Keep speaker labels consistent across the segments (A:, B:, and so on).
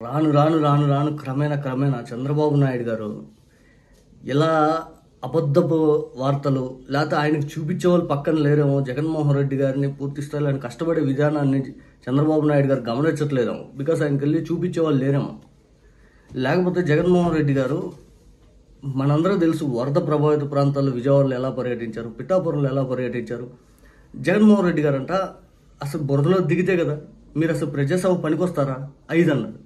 A: రాను రాను రాను రాను క్రమేణా చంద్రబాబు నాయుడు గారు ఇలా అబద్ధపు వార్తలు లేకపోతే ఆయనకు చూపించే వాళ్ళు పక్కన లేరేమో, జగన్మోహన్ రెడ్డి గారిని పూర్తి స్థాయిలో ఆయన కష్టపడే విధానాన్ని చంద్రబాబు నాయుడు గారు గమనించట్లేదేమో. బికాస్ ఆయనకి వెళ్ళి చూపించే వాళ్ళు లేరేమో. లేకపోతే జగన్మోహన్ రెడ్డి గారు మనందరూ తెలుసు, వరద ప్రభావిత ప్రాంతాల్లో విజయవాడలో ఎలా పర్యటించారు, పిఠాపురంలో ఎలా పర్యటించారు. జగన్మోహన్ రెడ్డి గారు అంట అసలు బురదలో దిగితే కదా మీరు అసలు ప్రజాసేవ పనికొస్తారా 5 అన్నారు.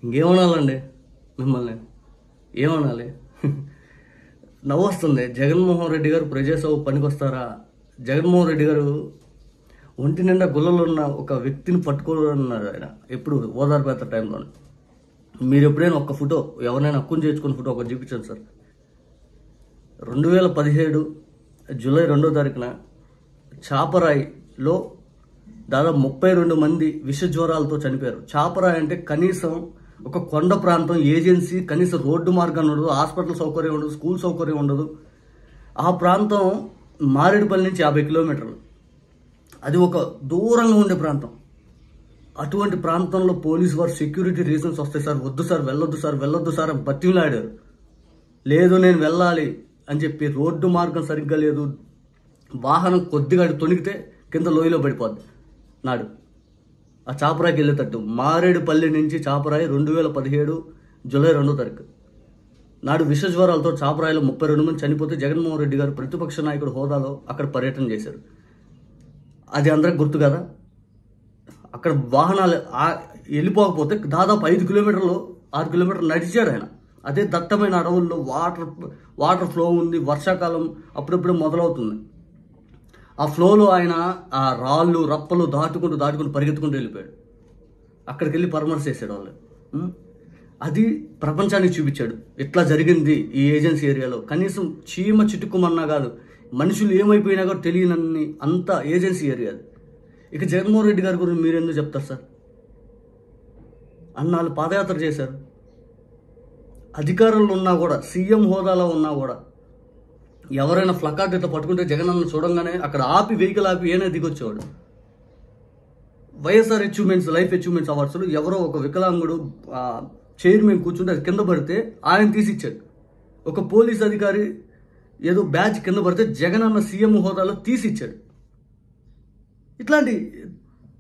A: ఇంకేమనాలండి మిమ్మల్ని, ఏమనాలి? నవ్వొస్తుంది. జగన్మోహన్ రెడ్డి గారు ప్రజాసేవ పనికొస్తారా? జగన్మోహన్ రెడ్డి గారు ఒంటి నిండా గుళ్ళలో ఉన్న ఒక వ్యక్తిని పట్టుకోనున్నారు ఆయన ఎప్పుడు ఓదార్పేత టైంలో. మీరు ఎప్పుడైనా ఒక్క ఫోటో ఎవరైనా హక్కును చేర్చుకున్న ఫోటో ఒకటి చూపించండి సార్. 2017 జూలై 2వ తారీఖున చాపరాయిలో దాదాపు 32 మంది విష జ్వరాలతో చనిపోయారు. చాపరాయి అంటే కనీసం ఒక కొండ ప్రాంతం, ఏజెన్సీ, కనీసం రోడ్డు మార్గం ఉండదు, హాస్పిటల్ సౌకర్యం ఉండదు, స్కూల్ సౌకర్యం ఉండదు. ఆ ప్రాంతం మారేడుపల్లి నుంచి 50 కిలోమీటర్లు. అది ఒక దూరంగా ఉండే ప్రాంతం. అటువంటి ప్రాంతంలో పోలీసు వారు సెక్యూరిటీ రీజన్స్ వస్తాయి సార్, వద్దు సార్, వెళ్ళొద్దు సార్ అని బతిమలాడారు. లేదు నేను వెళ్ళాలి అని చెప్పి రోడ్డు మార్గం సరిగ్గా లేదు, వాహనం కొద్దిగా తొణిగితే కింద లోయలో పడిపోద్ది. నాడు ఆ చాపరాయికి వెళ్ళేటట్టు మారేడుపల్లి నుంచి చాపరాయి 2017 జూలై 2వ తారీఖు నాడు విష జ్వరాలతో చాపరాయిలో 32 మంది చనిపోతే జగన్మోహన్ రెడ్డి గారు ప్రతిపక్ష నాయకుడు హోదాలో అక్కడ పర్యటన చేశారు. అది అందరికి గుర్తు కదా. అక్కడ వాహనాలు వెళ్ళిపోకపోతే దాదాపు 5 కిలోమీటర్లు 6 కిలోమీటర్లు నడిచాడు ఆయన. అదే దట్టమైన అడవుల్లో వాటర్ ఫ్లో ఉంది, వర్షాకాలం అప్పుడప్పుడే మొదలవుతుంది. ఆ ఫ్లోలో ఆయన ఆ రాళ్ళు రప్పలు దాటుకుంటూ పరిగెత్తుకుంటూ వెళ్ళిపోయాడు. అక్కడికి వెళ్ళి పరామర్శ చేశాడు వాళ్ళు. అది ప్రపంచానికి చూపించాడు ఇట్లా జరిగింది ఈ ఏజెన్సీ ఏరియాలో. కనీసం చీమ చిటుక్కుమన్నా కాదు, మనుషులు ఏమైపోయినా కూడా తెలియనన్ని అంత ఏజెన్సీ ఏరియా అది. ఇక జగన్మోహన్ రెడ్డి గారి గురించి మీరెందుకు చెప్తారు సార్? అన్నాళ్ళు పాదయాత్ర చేశారు. అధికారంలో ఉన్నా కూడా, సీఎం హోదాలో ఉన్నా కూడా ఎవరైనా ఫ్లకార్డ్ ఇట్లా పట్టుకుంటే జగన్ అన్న చూడంగానే అక్కడ వెహికల్ ఆపి ఏనే దిగొచ్చేవాడు. వైఎస్ఆర్ అచీవ్మెంట్స్, లైఫ్ అచీవ్మెంట్స్ అవార్డ్స్లో ఎవరో ఒక వికలాంగుడు చైర్మన్ కూర్చుంటే అది కింద పడితే ఆయన తీసిచ్చాడు. ఒక పోలీస్ అధికారి ఏదో బ్యాచ్ కింద పడితే జగన్ అన్న సీఎం హోదాలో తీసిచ్చాడు. ఇట్లాంటి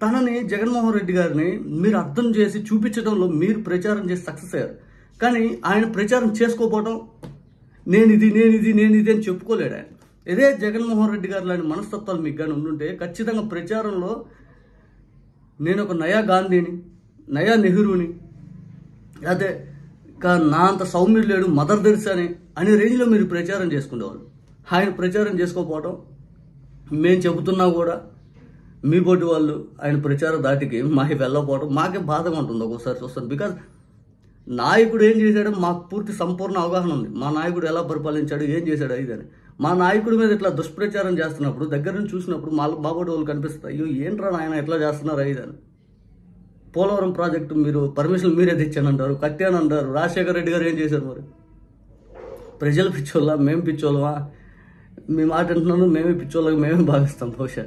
A: తనని జగన్మోహన్ రెడ్డి గారిని మీరు అర్థం చేసి చూపించడంలో మీరు ప్రచారం చేసి సక్సెస్ అయ్యారు. కానీ ఆయన ప్రచారం చేసుకోపోవడం, నేను ఇది అని చెప్పుకోలేడు ఆయన. ఇదే జగన్మోహన్ రెడ్డి గారు లాంటి మనస్తత్వాలు మీకు కానీ ఉండుంటే ఖచ్చితంగా ప్రచారంలో నేను ఒక నయా గాంధీని, నయా నెహ్రూని, అదే నా అంత సౌమ్యుడు లేడు, మదర్ తెరిసాని అనే రేంజ్లో మీరు ప్రచారం చేసుకునేవాళ్ళు. ఆయన ప్రచారం చేసుకోకపోవడం, మేము చెబుతున్నా కూడా మీ పోటీ వాళ్ళు ఆయన ప్రచార దాటికి మాకు వెళ్ళకపోవడం మాకే బాధగా ఉంటుంది ఒక్కోసారి చూస్తాను. బికాజ్ నాయకుడు ఏం చేశాడో మాకు పూర్తి సంపూర్ణ అవగాహన ఉంది. మా నాయకుడు ఎలా పరిపాలించాడు, ఏం చేశాడు ఇదని. మా నాయకుడి మీద ఇట్లా దుష్ప్రచారం చేస్తున్నప్పుడు దగ్గర నుంచి చూసినప్పుడు మా బాబోటి వాళ్ళు కనిపిస్తాయి, అయ్యో ఏంట్రా ఆయన ఎట్లా చేస్తున్నారు ఇదని. పోలవరం ప్రాజెక్టు మీరు పర్మిషన్ మీరే తెచ్చానంటారు, కట్టానంటారు. రాజశేఖర రెడ్డి గారు ఏం చేశారు మరి? ప్రజలు పిచ్చోళ్ళ, మేము పిచ్చోళ్ళమా? మీ మాట అంటున్నాను, మేమే పిచ్చోళ్ళకి మేమే భావిస్తాం బహుశా.